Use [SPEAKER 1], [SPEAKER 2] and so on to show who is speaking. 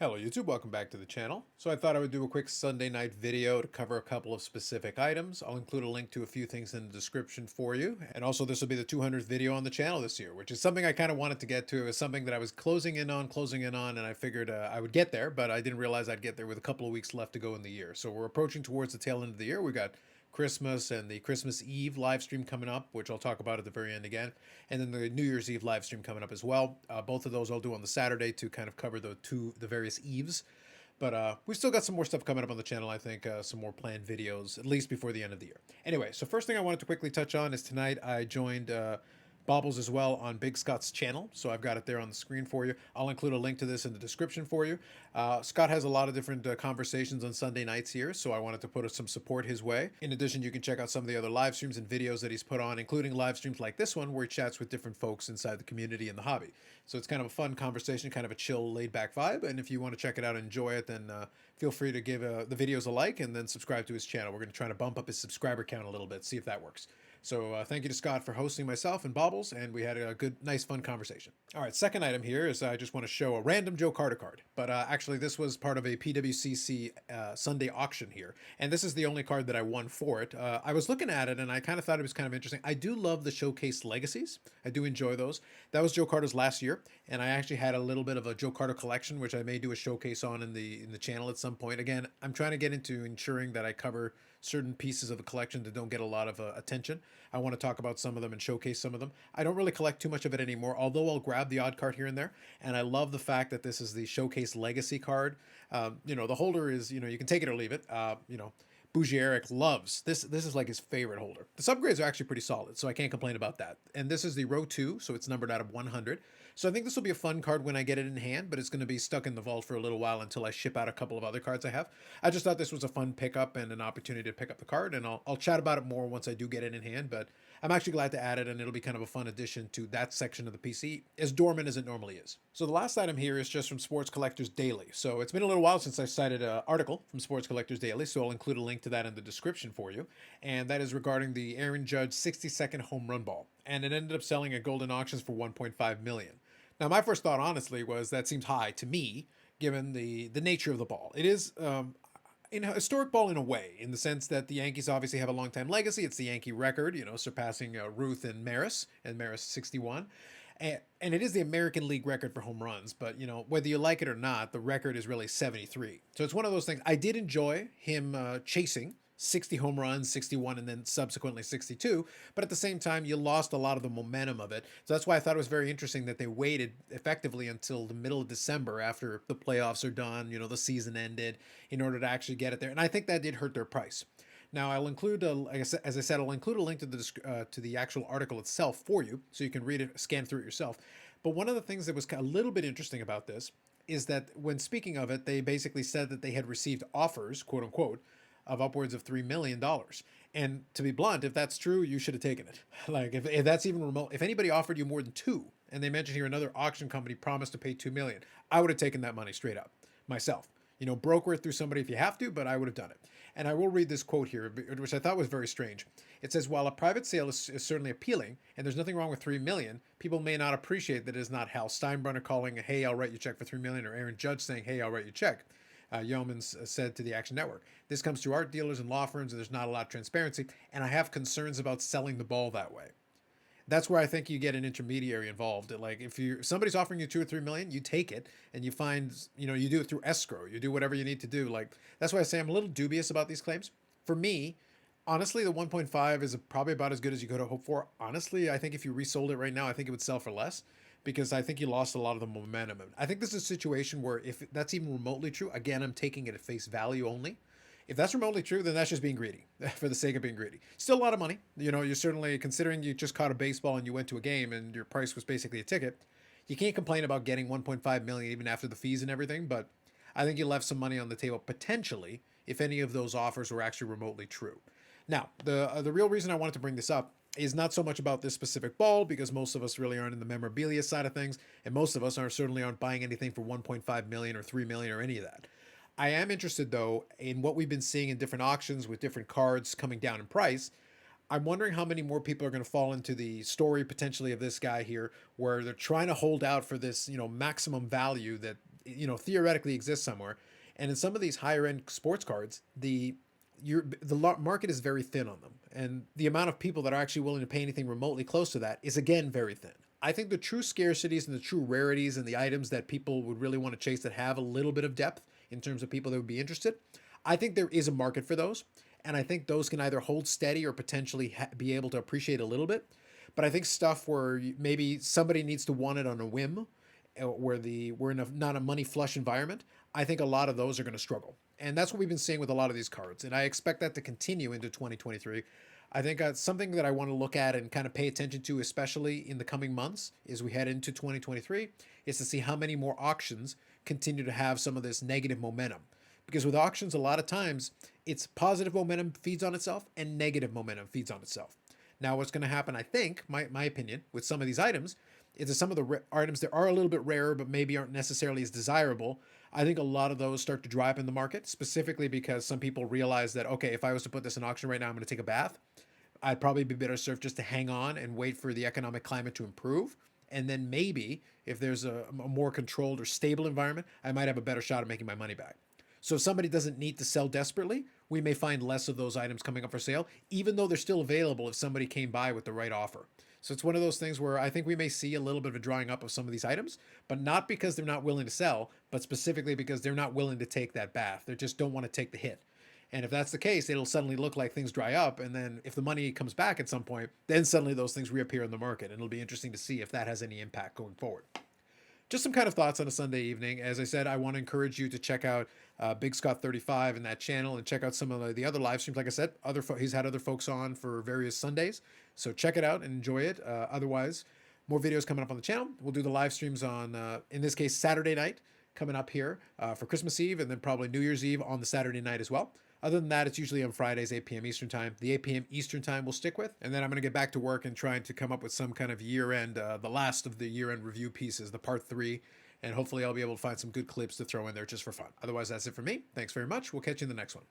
[SPEAKER 1] Hello YouTube, welcome back to the channel. So I thought I would do a quick Sunday night video to cover a couple of specific items. I'll include a link to a few things in the description for you. And also this will be the 200th video on the channel this year, which is something I kind of wanted to get to. It was something that I was closing in on, and I figured I would get there, but I didn't realize I'd get there with a couple of weeks left to go in the year. So we're approaching towards the tail end of the year. We got Christmas and the Christmas Eve live stream coming up, which I'll talk about at the very end again, and then the New Year's Eve live stream coming up as well. Both of those I'll do on the Saturday to kind of cover the various eves. But we've still got some more stuff coming up on the channel, I think, some more planned videos, at least before the end of the year. Anyway, so first thing I wanted to quickly touch on is tonight I joined Bobbles as well on Big Scott's channel, so I've got it there on the screen for you. I'll include a link to this in the description for you. Scott has a lot of different conversations on Sunday nights here, so I wanted to put some support his way. In addition, you can check out some of the other live streams and videos that he's put on, including live streams like this one where he chats with different folks inside the community and the hobby. So it's kind of a fun conversation, kind of a chill, laid-back vibe, and if you want to check it out and enjoy it, then feel free to give the videos a like and then subscribe to his channel. We're going to try to bump up his subscriber count a little bit, see if that works. So thank you to Scott for hosting myself and Bobbles, and we had a good, nice, fun conversation. All right, second item here is I just want to show a random Joe Carter card. But actually, this was part of a PWCC Sunday auction here, and this is the only card that I won for it. I was looking at it, and I kind of thought it was kind of interesting. I do love the Showcase Legacies. I do enjoy those. That was Joe Carter's last year, and I actually had a little bit of a Joe Carter collection, which I may do a showcase on in the channel at some point. Again, I'm trying to get into ensuring that I cover certain pieces of the collection that don't get a lot of attention. I want to talk about some of them and showcase some of them. I don't really collect too much of it anymore, although I'll grab the odd card here and there. And I love the fact that this is the Showcase Legacy card. The holder is, you can take it or leave it. Bougie Eric loves this. This is like his favorite holder. The subgrades are actually pretty solid, so I can't complain about that. And this is the row 2, so it's numbered out of 100. So I think this will be a fun card when I get it in hand, but it's going to be stuck in the vault for a little while until I ship out a couple of other cards I have. I just thought this was a fun pickup and an opportunity to pick up the card, and I'll chat about it more once I do get it in hand, but I'm actually glad to add it, and it'll be kind of a fun addition to that section of the PC, as dormant as it normally is. So the last item here is just from Sports Collectors Daily. So it's been a little while since I cited an article from Sports Collectors Daily, so I'll include a link to that in the description for you, and that is regarding the Aaron Judge 60-second home run ball, and it ended up selling at Goldin auctions for $1.5 million. Now, my first thought, honestly, was that seems high to me, given the nature of the ball. It is in a historic ball in a way, in the sense that the Yankees obviously have a long-time legacy. It's the Yankee record, surpassing Ruth and Maris 61. And it is the American League record for home runs, but, whether you like it or not, the record is really 73. So it's one of those things. I did enjoy him chasing 60 home runs, 61, and then subsequently 62. But at the same time, you lost a lot of the momentum of it. So that's why I thought it was very interesting that they waited effectively until the middle of December after the playoffs are done, the season ended, in order to actually get it there. And I think that did hurt their price. Now, I'll include, as I said, I'll include a link to the actual article itself for you, so you can read it, scan through it yourself. But one of the things that was a little bit interesting about this is that when speaking of it, they basically said that they had received offers, quote unquote, of upwards of $3 million. And to be blunt, if that's true, you should have taken it. Like, if that's even remote, if anybody offered you more than two, and they mentioned here another auction company promised to pay $2 million, I would have taken that money straight up myself. Broker it through somebody if you have to, but I would have done it. And I will read this quote here, which I thought was very strange. It says, while a private sale is certainly appealing, and there's nothing wrong with $3 million, people may not appreciate that it is not Hal Steinbrenner calling, hey, I'll write you a check for $3 million, or Aaron Judge saying, hey, I'll write you a check. Yeomans said to the Action Network, this comes through art dealers and law firms, and there's not a lot of transparency, and I have concerns about selling the ball that way. That's where I think you get an intermediary involved. Like, if somebody's offering you 2 or 3 million, you take it, and you find, you do it through escrow, you do whatever you need to do. Like, that's why I say I'm a little dubious about these claims. For me, honestly, the 1.5 is probably about as good as you could hope for. Honestly, I think if you resold it right now, I think it would sell for less, because I think you lost a lot of the momentum. I think this is a situation where if that's even remotely true, again, I'm taking it at face value only. If that's remotely true, then that's just being greedy for the sake of being greedy. Still a lot of money. You're certainly, considering you just caught a baseball and you went to a game and your price was basically a ticket, you can't complain about getting 1.5 million even after the fees and everything, but I think you left some money on the table potentially if any of those offers were actually remotely true. Now, the real reason I wanted to bring this up is not so much about this specific ball, because most of us really aren't in the memorabilia side of things, and most of us certainly aren't buying anything for 1.5 million or 3 million or any of that. I am interested, though, in what we've been seeing in different auctions with different cards coming down in price. I'm wondering how many more people are going to fall into the story potentially of this guy here, where they're trying to hold out for this, maximum value that theoretically exists somewhere. And in some of these higher end sports cards, the market is very thin on them, and the amount of people that are actually willing to pay anything remotely close to that is again very thin. I think the true scarcities and the true rarities and the items that people would really want to chase that have a little bit of depth in terms of people that would be interested, I think there is a market for those, and I think those can either hold steady or potentially be able to appreciate a little bit. But I think stuff where maybe somebody needs to want it on a whim, where we're in not a money flush environment, I think a lot of those are going to struggle. And that's what we've been seeing with a lot of these cards. And I expect that to continue into 2023. I think something that I want to look at and kind of pay attention to, especially in the coming months, as we head into 2023, is to see how many more auctions continue to have some of this negative momentum. Because with auctions, a lot of times, it's positive momentum feeds on itself and negative momentum feeds on itself. Now, what's going to happen, I think, my opinion, with some of these items, is that some of the items that are a little bit rarer but maybe aren't necessarily as desirable, I think a lot of those start to dry up in the market, specifically because some people realize that, okay, if I was to put this in auction right now, I'm going to take a bath. I'd probably be better served just to hang on and wait for the economic climate to improve. And then maybe if there's a more controlled or stable environment, I might have a better shot at making my money back. So if somebody doesn't need to sell desperately, we may find less of those items coming up for sale, even though they're still available if somebody came by with the right offer. So it's one of those things where I think we may see a little bit of a drying up of some of these items, but not because they're not willing to sell, but specifically because they're not willing to take that bath. They just don't want to take the hit. And if that's the case, it'll suddenly look like things dry up. And then if the money comes back at some point, then suddenly those things reappear in the market. And it'll be interesting to see if that has any impact going forward. Just some kind of thoughts on a Sunday evening. As I said, I want to encourage you to check out Big Scott 35 and that channel, and check out some of the other live streams. Like I said, he's had other folks on for various Sundays, so check it out and enjoy it. Otherwise, more videos coming up on the channel. We'll do the live streams on, in this case, Saturday night coming up here for Christmas Eve, and then probably New Year's Eve on the Saturday night as well. Other than that, it's usually on Fridays, 8 p.m. Eastern Time. The 8 p.m. Eastern Time we'll stick with. And then I'm going to get back to work and trying to come up with some kind of year-end, the last of the year-end review pieces, the part 3. And hopefully I'll be able to find some good clips to throw in there just for fun. Otherwise, that's it for me. Thanks very much. We'll catch you in the next one.